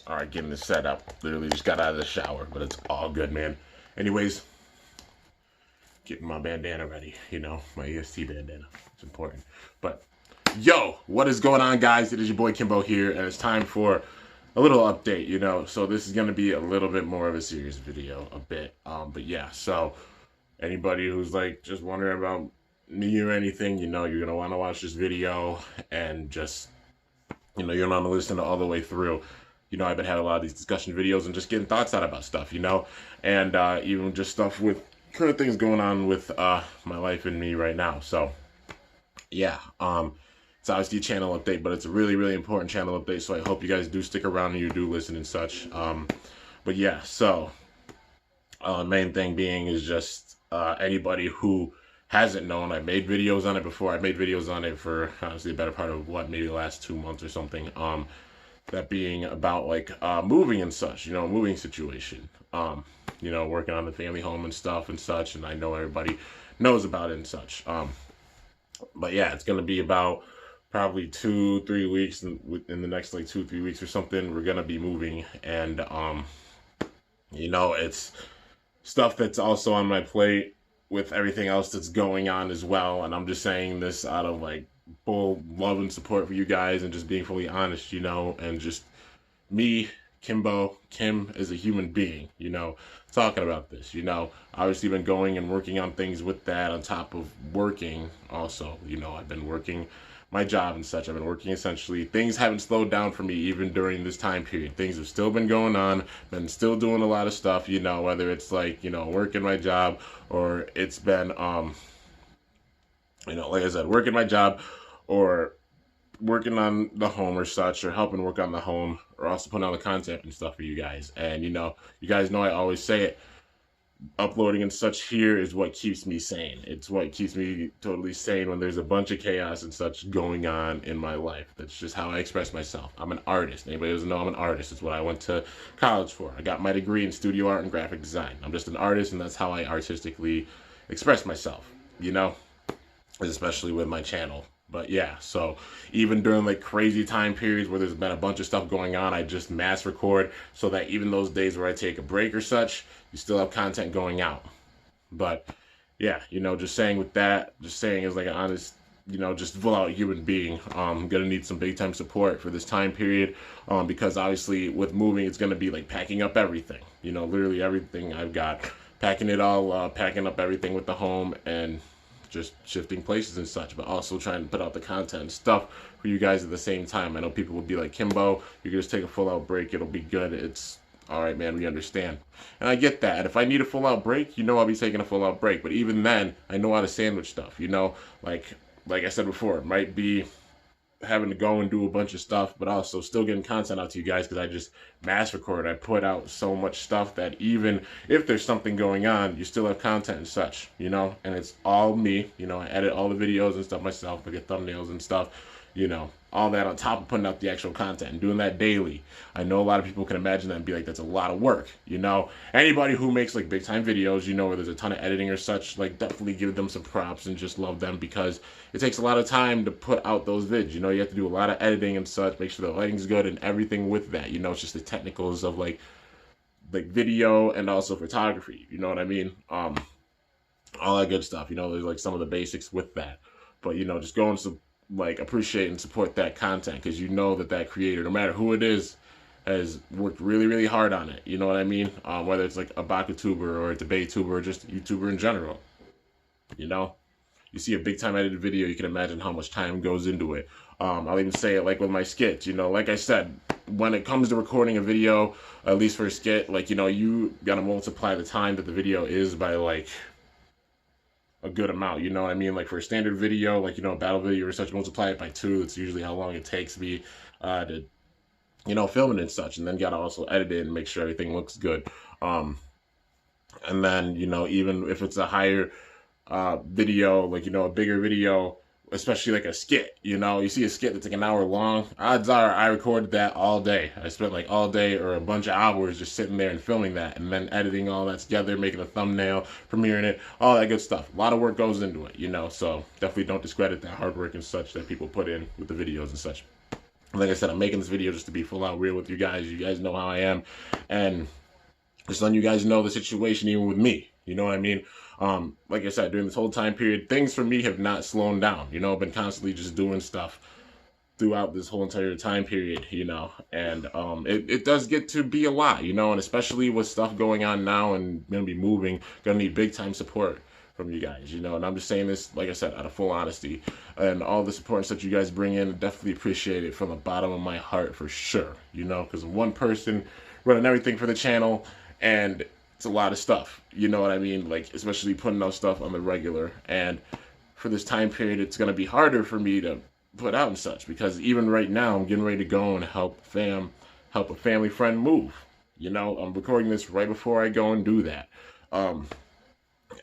All right, getting this set up. Literally just got out of the shower, but it's all good, man. Anyways, getting my bandana ready. You know, my EST bandana. It's important. But yo, what is going on, guys? It is your boy Kimbo here, and it's time for a little update. You know, so this is gonna be a little bit more of a serious video, a bit. But yeah. So anybody who's like just wondering about me or anything, you know, you're gonna want to watch this video and just, you know, you're gonna listen to all the way through. You know, I've been having a lot of these discussion videos and just getting thoughts out about stuff, you know, and even just stuff with current things going on with my life and me right now. So yeah, it's obviously a channel update, but it's a really, really important channel update. So I hope you guys do stick around and you do listen and such. But yeah, so main thing being is just anybody who hasn't known, I made videos on it before. I made videos on it for honestly a better part of what, maybe the last 2 months or something. That being about like moving and such, you know, moving situation, you know, working on the family home and stuff and such, and I know everybody knows about it and such. But yeah, it's gonna be about probably 2-3 weeks in the next like 2-3 weeks or something. We're gonna be moving, and you know, it's stuff that's also on my plate with everything else that's going on as well. And I'm just saying this out of like full love and support for you guys and just being fully honest, you know, and just me, Kimbo, Kim as a human being, you know, talking about this, you know. Obviously been going and working on things with that on top of working also, you know. I've been working my job and such. I've been working essentially. Things haven't slowed down for me even during this time period. Things have still been going on, been still doing a lot of stuff, you know, whether it's like, you know, working my job or it's been, you know, like I said, working my job or working on the home or such, or helping work on the home, or also putting on the content and stuff for you guys. And, you know, you guys know I always say it, uploading and such here is what keeps me sane. It's what keeps me totally sane when there's a bunch of chaos and such going on in my life. That's just how I express myself. I'm an artist. Anybody doesn't know I'm an artist. It's what I went to college for. I got my degree in studio art and graphic design. I'm just an artist, and that's how I artistically express myself, you know, especially with my channel. But yeah, so even during like crazy time periods where there's been a bunch of stuff going on, I just mass record so that even those days where I take a break or such, you still have content going out. But yeah, you know, just saying with that, just saying as like an honest, you know, just full out human being, I'm gonna need some big time support for this time period, because obviously with moving, it's gonna be like packing up everything, you know, literally everything I've got, packing it all up, packing up everything with the home, and just shifting places and such, but also trying to put out the content and stuff for you guys at the same time. I know people will be like, Kimbo, you can just take a full out break, it'll be good. It's all right, man, we understand. And I get that. If I need a full out break, you know I'll be taking a full out break. But even then, I know how to sandwich stuff, you know? Like I said before, it might be having to go and do a bunch of stuff, but also still getting content out to you guys because I just mass record. I put out so much stuff that even if there's something going on, you still have content and such, you know? And it's all me, you know. I edit all the videos and stuff myself. I get thumbnails and stuff, you know, all that on top of putting out the actual content and doing that daily. I know a lot of people can imagine that and be like, that's a lot of work, you know. Anybody who makes like big time videos, you know, where there's a ton of editing or such, like definitely give them some props and just love them, because it takes a lot of time to put out those vids. You know, you have to do a lot of editing and such, make sure the lighting's good and everything with that. You know, it's just the technicals of like video and also photography, you know what I mean? All that good stuff, you know. There's like some of the basics with that, but you know, just going to like appreciate and support that content, because you know that creator, no matter who it is, has worked really, really hard on it. You know what I mean? Whether it's like a BakaTuber or a DebateTuber or just YouTuber in general, you know. You see a big time edited video, you can imagine how much time goes into it. I'll even say it like with my skits, you know, like I said, when it comes to recording a video, at least for a skit, like, you know, you gotta multiply the time that the video is by like a good amount, you know what I mean? Like for a standard video, like, you know, a battle video or such, multiply it by 2. That's usually how long it takes me to, you know, film it and such. And then gotta also edit it and make sure everything looks good. And then, you know, even if it's a higher video, like, you know, a bigger video, especially like a skit, you know, you see a skit that's like an hour long, odds are I recorded that all day. I spent like all day or a bunch of hours just sitting there and filming that, and then editing all that together, making a thumbnail, premiering it, all that good stuff. A lot of work goes into it, you know, so definitely don't discredit that hard work and such that people put in with the videos and such. Like I said, I'm making this video just to be full out real with you guys. You guys know how I am, and just letting you guys know the situation even with me. You know what I mean? Like I said, during this whole time period, things for me have not slowed down. You know, I've been constantly just doing stuff throughout this whole entire time period, you know, and it does get to be a lot, you know, and especially with stuff going on now and gonna be moving, gonna need big time support from you guys, you know, and I'm just saying this, like I said, out of full honesty, and all the support that you guys bring in, definitely appreciate it from the bottom of my heart for sure, you know, because one person running everything for the channel, and it's a lot of stuff, you know what I mean, like, especially putting out stuff on the regular, and for this time period, it's gonna be harder for me to put out and such, because even right now I'm getting ready to go and help a family friend move. You know, I'm recording this right before I go and do that.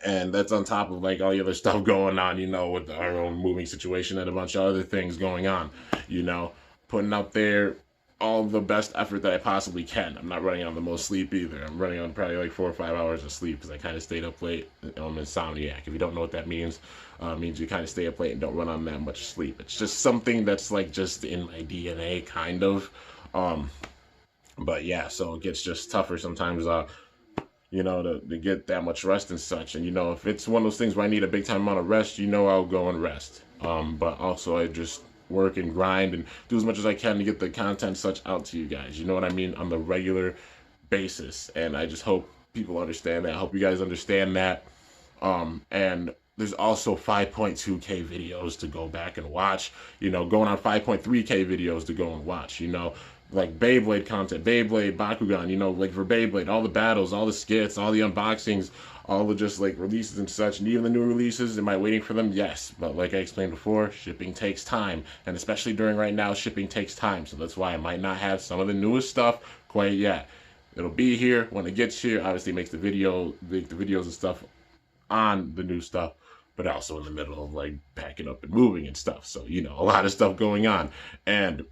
And that's on top of like all the other stuff going on, you know, with our own moving situation and a bunch of other things going on, you know, putting out there all the best effort that I possibly can. I'm not running on the most sleep either. I'm running on probably like 4 or 5 hours of sleep because I kind of stayed up late. I'm insomniac. If you don't know what that means, it means you kind of stay up late and don't run on that much sleep. It's just something that's like just in my DNA, kind of. But yeah, so it gets just tougher sometimes, you know, to get that much rest and such. And, you know, if it's one of those things where I need a big time amount of rest, you know, I'll go and rest. But also I just work and grind and do as much as I can to get the content such out to you guys. You know what I mean? On the regular basis. And I just hope people understand that. I hope you guys understand that. And there's also 5.2K videos to go back and watch. You know, going on 5.3K videos to go and watch, you know. Like Beyblade content, Beyblade, Bakugan, you know, like for Beyblade, all the battles, all the skits, all the unboxings, all the just like releases and such, and even the new releases, am I waiting for them? Yes, but like I explained before, shipping takes time, and especially during right now, shipping takes time, so that's why I might not have some of the newest stuff quite yet. It'll be here when it gets here. Obviously, it makes the videos and stuff on the new stuff, but also in the middle of like packing up and moving and stuff, so you know, a lot of stuff going on. And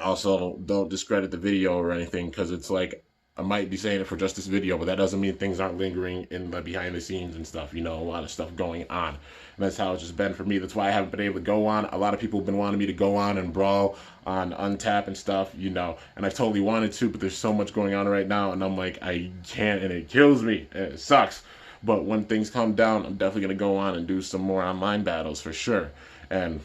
also, don't discredit the video or anything, because it's like I might be saying it for just this video, but that doesn't mean things aren't lingering in the behind the scenes and stuff. You know, a lot of stuff going on, and that's how it's just been for me. That's why I haven't been able to go on. A lot of people have been wanting me to go on and brawl on Untap and stuff, you know, and I totally wanted to, but there's so much going on right now, and I'm like, I can't, and it kills me, and it sucks. But when things calm down, I'm definitely gonna go on and do some more online battles for sure. And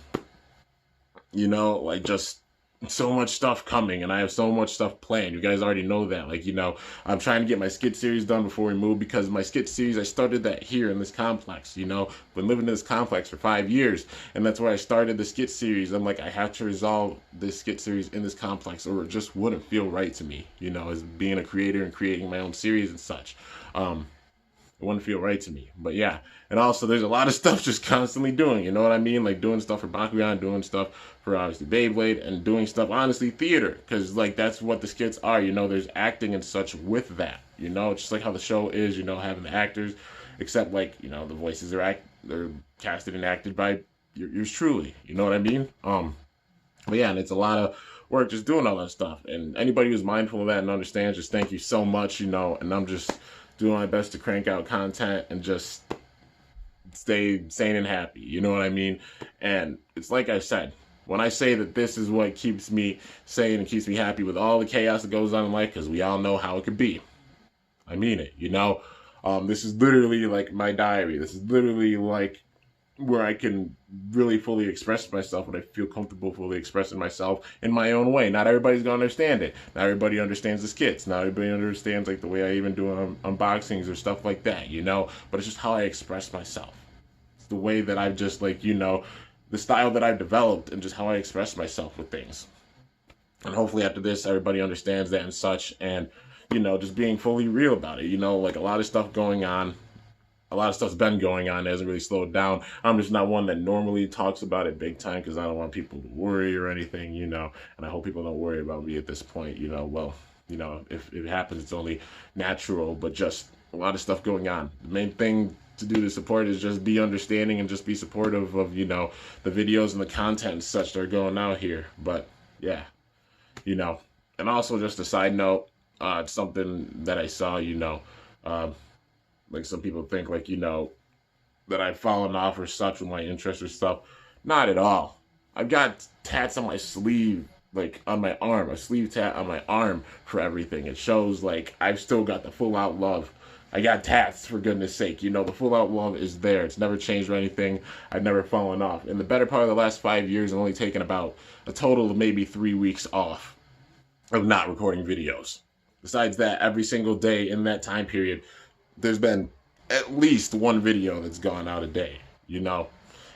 you know, like just so much stuff coming, and I have so much stuff planned. You guys already know that. Like, you know, I'm trying to get my skit series done before we move, because my skit series, I started that here in this complex, you know. Been living in this complex for 5 years, and that's where I started the skit series. I'm like, I have to resolve this skit series in this complex, or it just wouldn't feel right to me, you know, as being a creator and creating my own series and such. It wouldn't feel right to me. But yeah, and also there's a lot of stuff just constantly doing, you know what I mean? Like doing stuff for Bakugan, doing stuff for obviously Beyblade, and doing stuff, honestly, theater, because like that's what the skits are, you know. There's acting and such with that, you know, just like how the show is, you know, having the actors, except like, you know, the voices are they're casted and acted by yours truly, you know what I mean? But yeah, and it's a lot of work just doing all that stuff, and anybody who's mindful of that and understands, just thank you so much, you know. And I'm just doing my best to crank out content and just stay sane and happy, you know what I mean? And it's like I said, when I say that this is what keeps me sane and keeps me happy with all the chaos that goes on in life, because we all know how it could be, I mean it, you know. This is literally like my diary. This is literally like where I can really fully express myself, when I feel comfortable fully expressing myself in my own way. Not everybody's gonna understand it. Not everybody understands the skits. Not everybody understands like the way I even do unboxings or stuff like that, you know. But it's just how I express myself. It's the way that I've just like, you know, the style that I've developed, and just how I express myself with things. And hopefully after this, everybody understands that and such. And you know, just being fully real about it. You know, like a lot of stuff going on. A lot of stuff's been going on. It hasn't really slowed down. I'm just not one that normally talks about it big time, because I don't want people to worry or anything, you know. And I hope people don't worry about me at this point, you know. Well, you know, if it happens, it's only natural, but just a lot of stuff going on. The main thing to do to support is just be understanding and just be supportive of, you know, the videos and the content and such that are going out here. But yeah, you know. And also just a side note, something that I saw, you know, like some people think like, you know, that I've fallen off or such with my interests or stuff. Not at all. I've got tats on my sleeve like on my arm, a sleeve tat on my arm for everything. It shows like I've still got the full out love. I got tats, for goodness sake. You know, the full out love is there. It's never changed or anything. I've never fallen off. In the better part of the last 5 years, I've only taken about a total of maybe 3 weeks off of not recording videos. Besides that, every single day in that time period, there's been at least one video that's gone out a day, you know?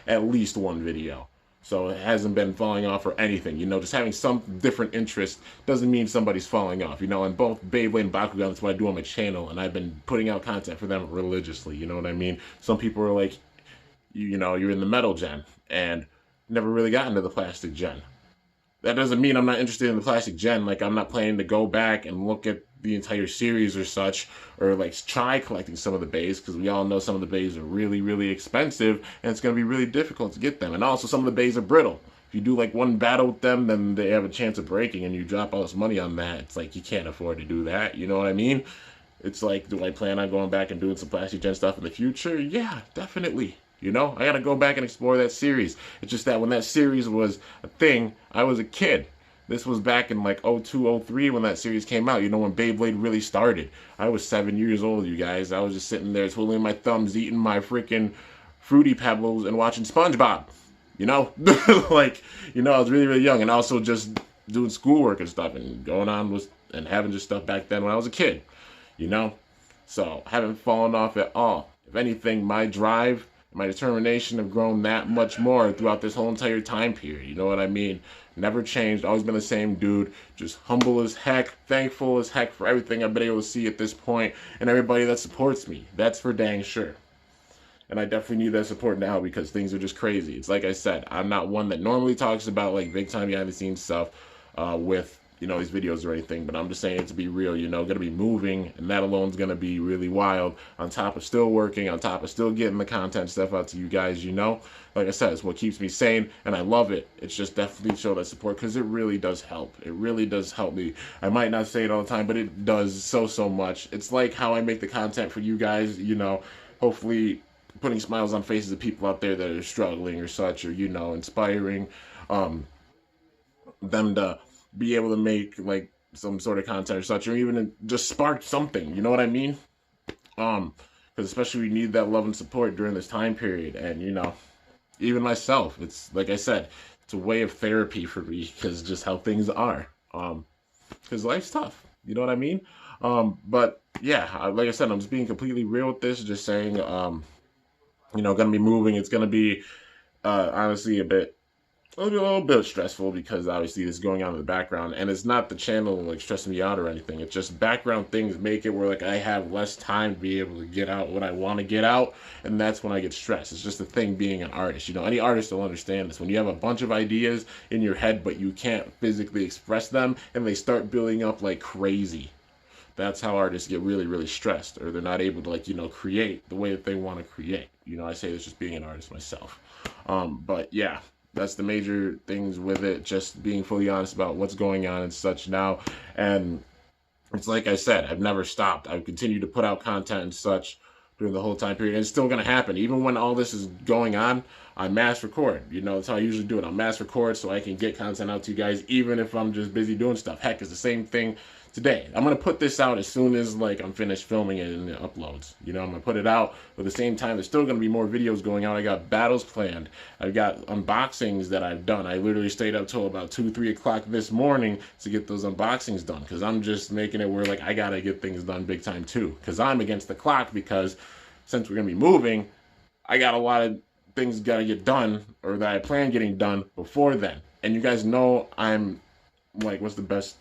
At least one video. So it hasn't been falling off or anything, you know? Just having some different interest doesn't mean somebody's falling off, you know? And both Beyblade and Bakugan, that's what I do on my channel, and I've been putting out content for them religiously, you know what I mean? Some people are like, you know, you're in the metal gen, and never really got into the plastic gen. That doesn't mean I'm not interested in the classic gen. Like, I'm not planning to go back and look at the entire series or such, or like try collecting some of the bays, because we all know some of the bays are really, really expensive, and it's going to be really difficult to get them. And also, some of the bays are brittle. If you do like one battle with them, then they have a chance of breaking, and you drop all this money on that. It's like, you can't afford to do that. You know what I mean? It's like, do I plan on going back and doing some plastic gen stuff in the future? Yeah, definitely. You know, I gotta go back and explore that series. It's just that when that series was a thing, I was a kid. This was back in like 02, 03 when that series came out, you know, when Beyblade really started. I was 7 years old, you guys. I was just sitting there twiddling my thumbs, eating my freaking Fruity Pebbles and watching SpongeBob. You know? Like, you know, I was really, really young, and also just doing schoolwork and stuff and going on with and having just stuff back then when I was a kid. You know? So, I haven't fallen off at all. If anything, my drive, my determination have grown that much more throughout this whole entire time period. You know what I mean? Never changed. Always been the same dude. Just humble as heck. Thankful as heck for everything I've been able to see at this point, and everybody that supports me. That's for dang sure. And I definitely need that support now because things are just crazy. It's like I said, I'm not one that normally talks about like big time behind the scenes stuff with, you know, these videos or anything, but I'm just saying it to be real, you know, gonna be moving, and that alone is gonna be really wild, on top of still working, on top of still getting the content stuff out to you guys, you know. Like I said, it's what keeps me sane, and I love it. It's just definitely show that support, because it really does help. It really does help me. I might not say it all the time, but it does so much. It's like how I make the content for you guys, you know, hopefully putting smiles on faces of people out there that are struggling or such, or, you know, inspiring them to be able to make like some sort of content or such, or even just spark something, you know what I mean? Because especially we need that love and support during this time period. And, you know, even myself, it's like I said, it's a way of therapy for me, because just how things are, because life's tough, you know what I mean? But yeah, like I said, I'm just being completely real with this, just saying, you know, gonna be moving. It's gonna be honestly a little bit stressful, because obviously this is going on in the background, and it's not the channel like stressing me out or anything. It's just background things make it where like I have less time to be able to get out what I want to get out, and that's when I get stressed. It's just the thing being an artist. You know, any artist will understand this. When you have a bunch of ideas in your head but you can't physically express them, and they start building up like crazy. That's how artists get really, really stressed, or they're not able to, like, you know, create the way that they want to create. You know, I say this just being an artist myself. But yeah, that's the major things with it, just being fully honest about what's going on and such now. And it's like I said, I've never stopped. I've continued to put out content and such during the whole time period. And it's still going to happen. Even when all this is going on, I mass record. You know, that's how I usually do it. I'll mass record so I can get content out to you guys, even if I'm just busy doing stuff. Heck, it's the same thing today. I'm going to put this out as soon as like I'm finished filming it and it uploads. You know, I'm going to put it out, but at the same time, there's still going to be more videos going out. I got battles planned. I've got unboxings that I've done. I literally stayed up till about 2, 3 o'clock this morning to get those unboxings done, because I'm just making it where like I got to get things done big time too, because I'm against the clock, because since we're going to be moving, I got a lot of things got to get done, or that I plan getting done before then. And you guys know I'm like, what's the best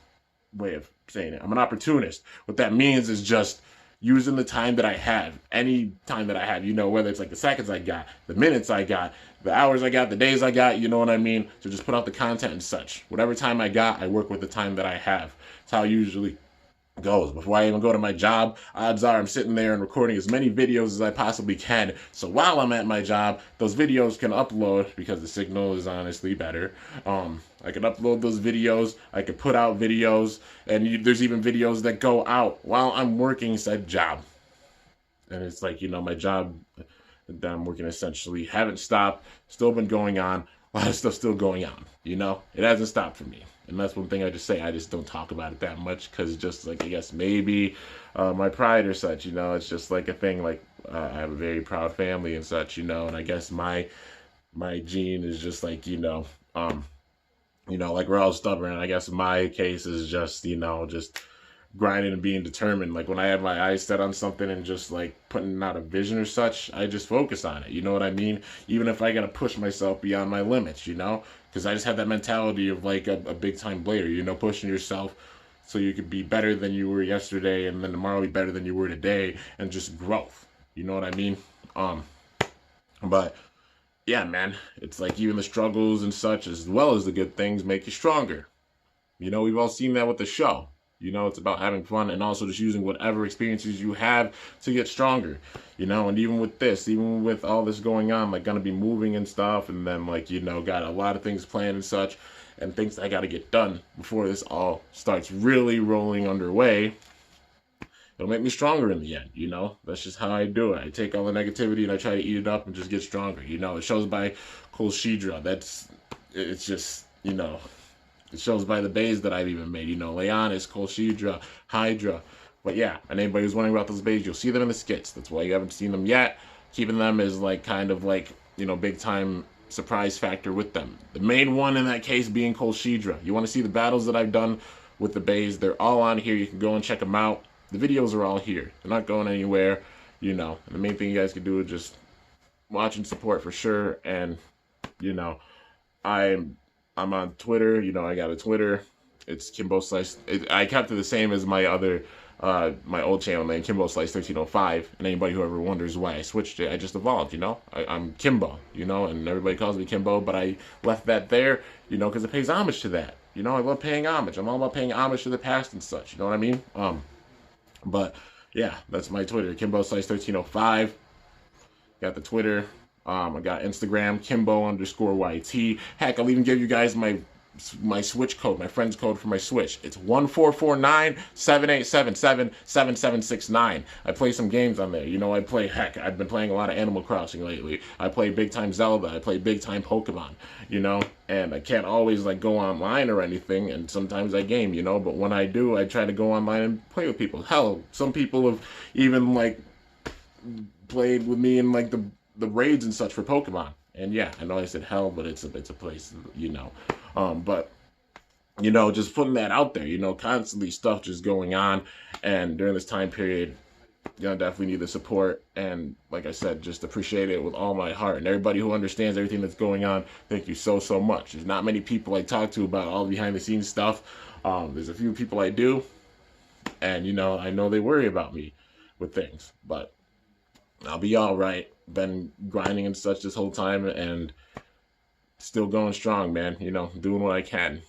way of saying it? I'm an opportunist. What that means is just using the time that I have, any time that I have, you know, whether it's like the seconds I got, the minutes I got, the hours I got, the days I got, you know what I mean? So just put out the content and such. Whatever time I got, I work with the time that I have. That's how I usually goes. Before I even go to my job, odds are I'm sitting there and recording as many videos as I possibly can. So while I'm at my job, those videos can upload, because the signal is honestly better. I can upload those videos, I can put out videos, and there's even videos that go out while I'm working said job. And it's like, you know, my job that I'm working essentially haven't stopped, still been going on, a lot of stuff still going on, you know? It hasn't stopped for me. And that's one thing I just say. I just don't talk about it that much because just like, I guess maybe my pride or such, you know, it's just like a thing. Like I have a very proud family and such, you know, and I guess my gene is just like, like we're all stubborn. And I guess my case is just, just grinding and being determined. Like when I have my eyes set on something and just like putting out a vision or such, I just focus on it. You know what I mean? Even if I gotta push myself beyond my limits, because I just have that mentality of like a big time blader, pushing yourself so you could be better than you were yesterday and then tomorrow be better than you were today, and just growth. You know what I mean? But yeah, man, it's like even the struggles and such as well as the good things make you stronger. We've all seen that with the show. It's about having fun and also just using whatever experiences you have to get stronger. And even with this, even with all this going on, like gonna be moving and stuff, and then like, got a lot of things planned and such, and things that I gotta get done before this all starts really rolling underway. It'll make me stronger in the end, That's just how I do it. I take all the negativity and I try to eat it up and just get stronger. It shows by Cole Shidra. It's just, it shows by the bays that I've even made. Leonis, Cole Shidra, Hydra. But yeah, and anybody who's wondering about those bays, you'll see them in the skits. That's why you haven't seen them yet. Keeping them is like kind of like, big time surprise factor with them. The main one in that case being Cole Shidra. You want to see the battles that I've done with the bays? They're all on here. You can go and check them out. The videos are all here. They're not going anywhere, And the main thing you guys can do is just watch and support for sure. And, I'm on Twitter. I got a Twitter. It's Kimbo Slice. I kept it the same as my other, my old channel name, Kimbo Slice 1305. And anybody who ever wonders why I switched it, I just evolved, I'm Kimbo, and everybody calls me Kimbo, but I left that there, because it pays homage to that. I love paying homage. I'm all about paying homage to the past and such. You know what I mean? But yeah, that's my Twitter, Kimbo Slice 1305. Got the Twitter. I got Instagram, Kimbo_YT. Heck, I'll even give you guys my Switch code, my friend's code for my Switch. It's 1449-7877-7769. I play some games on there. I've been playing a lot of Animal Crossing lately. I play big time Zelda. I play big time Pokemon, and I can't always like go online or anything, and sometimes I game, but when I do, I try to go online and play with people. Hell, some people have even like played with me in like the raids and such for Pokemon. And yeah, I know I said hell, but it's a place, but just putting that out there, constantly stuff just going on, and during this time period, definitely need the support, and like I said, just appreciate it with all my heart. And everybody who understands everything that's going on, thank you so much. There's not many people I talk to about all the behind the scenes stuff. There's a few people I do, and I know they worry about me with things, but I'll be all right. Been grinding and such this whole time, and still going strong, man. Doing what I can.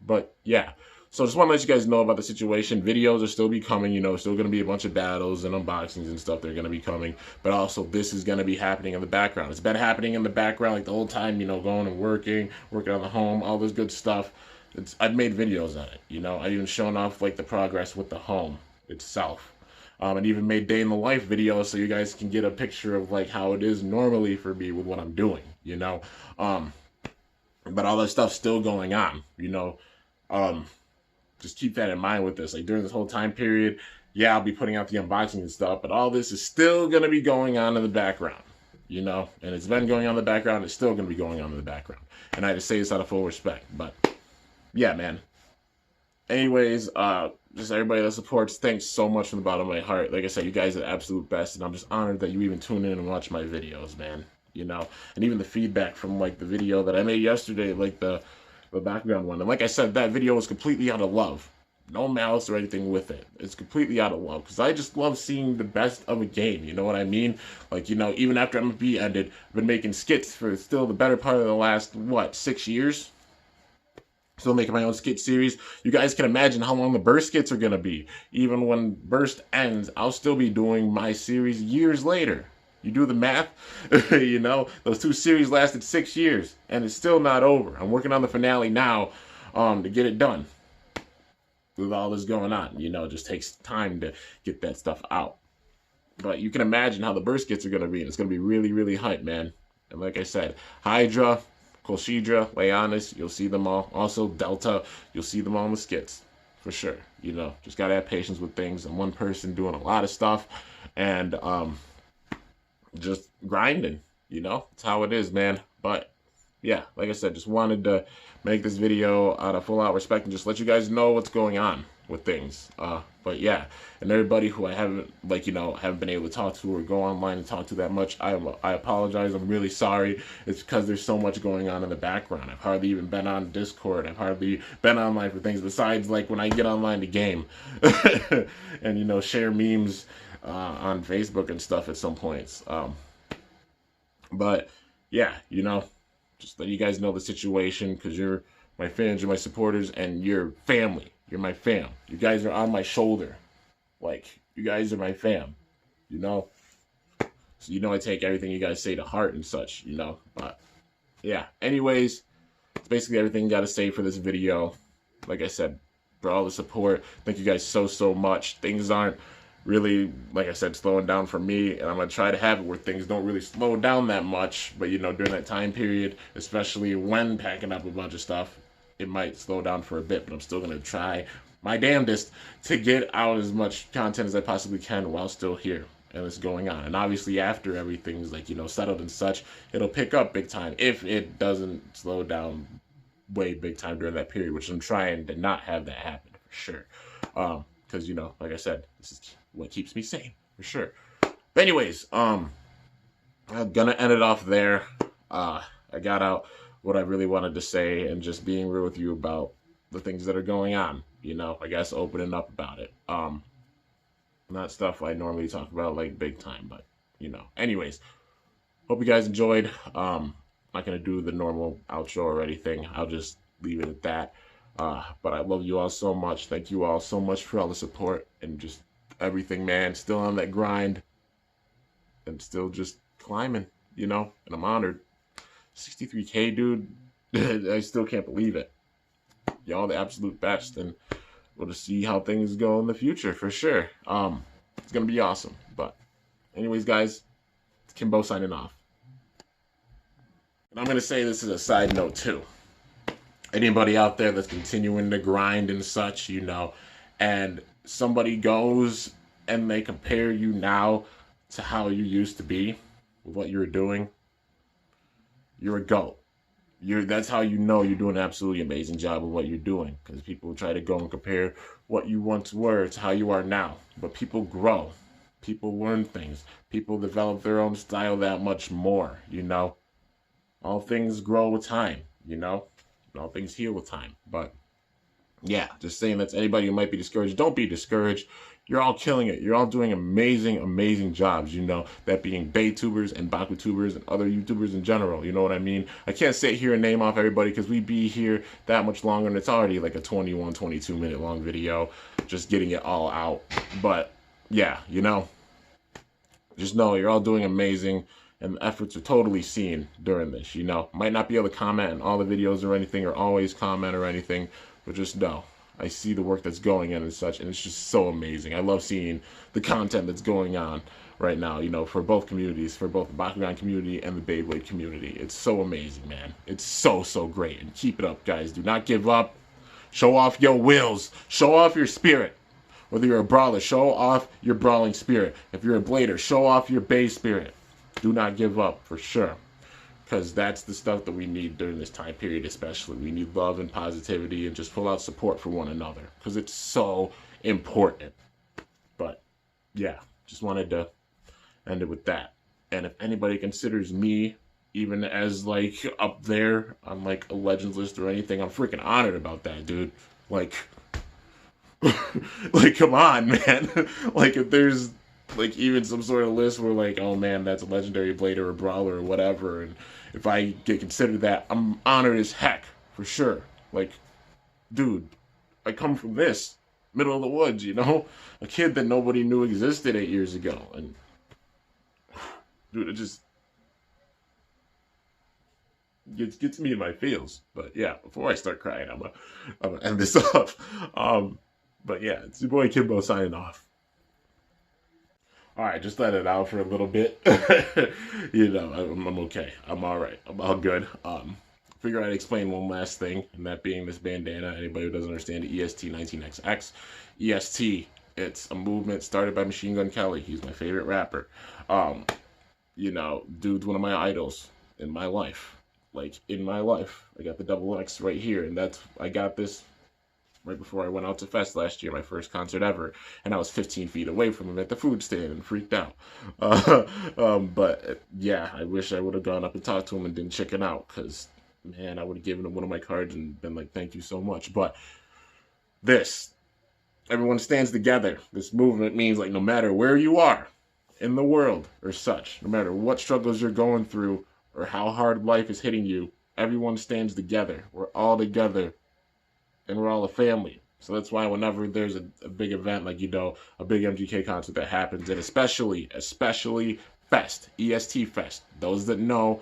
But yeah, so just want to let you guys know about the situation. Videos are still be coming. Still going to be a bunch of battles and unboxings and stuff. They're going to be coming, but also this is going to be happening in the background. It's been happening in the background like the whole time. Going and working on the home, all this good stuff. I've made videos on it. I even shown off like the progress with the home itself. And even made day in the life videos so you guys can get a picture of like how it is normally for me with what I'm doing, but all that stuff's still going on, just keep that in mind with this. Like during this whole time period, yeah, I'll be putting out the unboxing and stuff, but all this is still going to be going on in the background, and it's been going on in the background. It's still going to be going on in the background. And I just say this out of full respect, but yeah, man. Anyways, just everybody that supports, thanks so much from the bottom of my heart. Like I said, you guys are the absolute best, and I'm just honored that you even tune in and watch my videos, man. And even the feedback from like the video that I made yesterday, like the background one. And like I said, that video was completely out of love. No malice or anything with it. It's completely out of love, because I just love seeing the best of a game. You know what I mean? Like, even after MFB ended, I've been making skits for still the better part of the last, 6 years? Still making my own skit series. You guys can imagine how long the Burst skits are going to be. Even when Burst ends, I'll still be doing my series years later. You do the math, those 2 series lasted 6 years, and it's still not over. I'm working on the finale now to get it done. With all this going on, it just takes time to get that stuff out. But you can imagine how the Burst skits are going to be, and it's going to be really, really hype, man. And like I said, Hydra, Colchidra, Leonis, you'll see them all. Also, Delta, you'll see them all in the skits. For sure. You know, just gotta have patience with things. I'm one person doing a lot of stuff. And, just grinding, you know? That's how it is, man. But yeah, like I said, just wanted to make this video out of full out respect and just let you guys know what's going on with things. But yeah, and everybody who I haven't, like, you know, haven't been able to talk to or go online and talk to that much, I apologize. I'm really sorry. It's because there's so much going on in the background. I've hardly even been on Discord. I've hardly been online for things besides, like, when I get online to game and, you know, share memes on Facebook and stuff at some points. But yeah, you know, just let you guys know the situation, because you're my fans, you're my supporters, and you're family. You're my fam. You guys are on my shoulder. Like, you guys are my fam, you know? So, you know, I take everything you guys say to heart and such, you know? But yeah, anyways, it's basically everything I got to say for this video. Like I said, for all the support, thank you guys so much. Things aren't really, like I said, slowing down for me, and I'm gonna try to have it where things don't really slow down that much. But you know, during that time period, especially when packing up a bunch of stuff, it might slow down for a bit. But I'm still gonna try my damnedest to get out as much content as I possibly can while still here and it's going on. And obviously, after everything's, like, you know, settled and such, it'll pick up big time if it doesn't slow down way big time during that period, which I'm trying to not have that happen for sure. Because, you know, like I said, this is what keeps me sane, for sure. But anyways, I'm gonna end it off there. I got out what I really wanted to say and just being real with you about the things that are going on, you know, I guess opening up about it. Not stuff I normally talk about, like, big time, but, you know. Anyways, hope you guys enjoyed. Not gonna do the normal outro or anything. I'll just leave it at that. But I love you all so much. Thank you all so much for all the support and just everything, man. Still on that grind and still just climbing, you know, and I'm honored. 63K, dude. I still can't believe it. Y'all the absolute best, and we'll just see how things go in the future for sure. It's gonna be awesome. But anyways, guys, it's Kimbo signing off. And I'm gonna say this as a side note too. Anybody out there that's continuing to grind and such, you know, and somebody goes and they compare you now to how you used to be with what you were doing, you're a GOAT. That's how you know you're doing an absolutely amazing job of what you're doing, because people try to go and compare what you once were to how you are now. But people grow. People learn things. People develop their own style that much more, you know. All things grow with time, you know. All things heal with time. But yeah, just saying that to anybody who might be discouraged, don't be discouraged. You're all killing it. You're all doing amazing jobs, you know, that being Baytubers and BakuTubers and other YouTubers in general, you know what I mean? I can't sit here and name off everybody because we be here that much longer, and it's already like a 21, 22 minute long video, just getting it all out. But yeah, you know, just know you're all doing amazing, and the efforts are totally seen during this, you know. Might not be able to comment on all the videos or anything, or always comment or anything, but just know I see the work that's going in and such, and it's just so amazing. I love seeing the content that's going on right now, you know, for both communities, for both the Bakugan community and the Beyblade community. It's so amazing, man. It's so great, and keep it up, guys. Do not give up. Show off your wills. Show off your spirit. Whether you're a brawler, show off your brawling spirit. If you're a blader, show off your Bay spirit. Do not give up, for sure. Because that's the stuff that we need during this time period especially. We need love and positivity and just full out support for one another, because it's so important. But yeah, just wanted to end it with that. And if anybody considers me even as, like, up there on, like, a Legends list or anything, I'm freaking honored about that, dude. Like, like, come on, man. Like, if there's, like, even some sort of list where, like, oh man, that's a legendary blader or brawler or whatever, and if I get considered that, I'm honored as heck, for sure. Like, dude, I come from this, middle of the woods, you know? A kid that nobody knew existed 8 years ago, and, dude, it just gets me in my feels. But yeah, before I start crying, I'm gonna end this off. But yeah, it's your boy Kimbo signing off. Alright, just let it out for a little bit. You know, I'm okay. I'm alright. I'm all good. figure I'd explain one last thing, and that being this bandana. Anybody who doesn't understand it, EST19XX. EST, it's a movement started by Machine Gun Kelly. He's my favorite rapper. You know, dude's one of my idols in my life. Like, in my life. I got the double X right here, and I got this right before I went out to Fest last year, my first concert ever, and I was 15 feet away from him at the food stand and freaked out. But yeah, I wish I would have gone up and talked to him and didn't chicken out, because, man, I would have given him one of my cards and been like, thank you so much. But everyone stands together. This movement means, like, no matter where you are in the world or such, no matter what struggles you're going through or how hard life is hitting you, everyone stands together. We're all together. And we're all a family. So that's why whenever there's a big event, like, you know, a big MGK concert that happens, and especially Fest, EST Fest, those that know.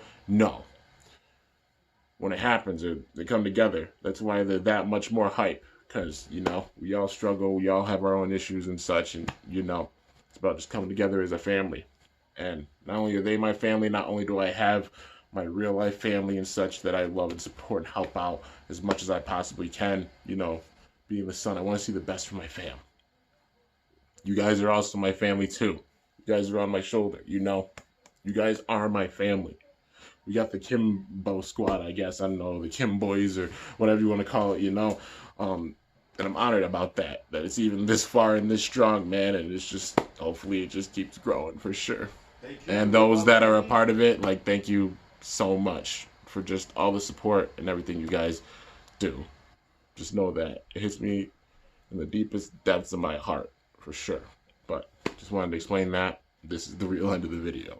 When it happens, they come together. That's why they're that much more hype. Because, you know, we all struggle, we all have our own issues and such, and, you know, it's about just coming together as a family. And not only are they my family, not only do I have my real life family and such that I love and support and help out as much as I possibly can, you know, being the son, I want to see the best for my fam. You guys are also my family too. You guys are on my shoulder, you know. You guys are my family. We got the Kimbo squad, I guess. I don't know, the Kim boys or whatever you want to call it, you know. And I'm honored about that it's even this far and this strong, man. And it's just, hopefully it just keeps growing for sure. And those that are a part of it, like, thank you so much for just all the support and everything you guys do. Just know that it hits me in the deepest depths of my heart, for sure. But just wanted to explain that. This is the real end of the video.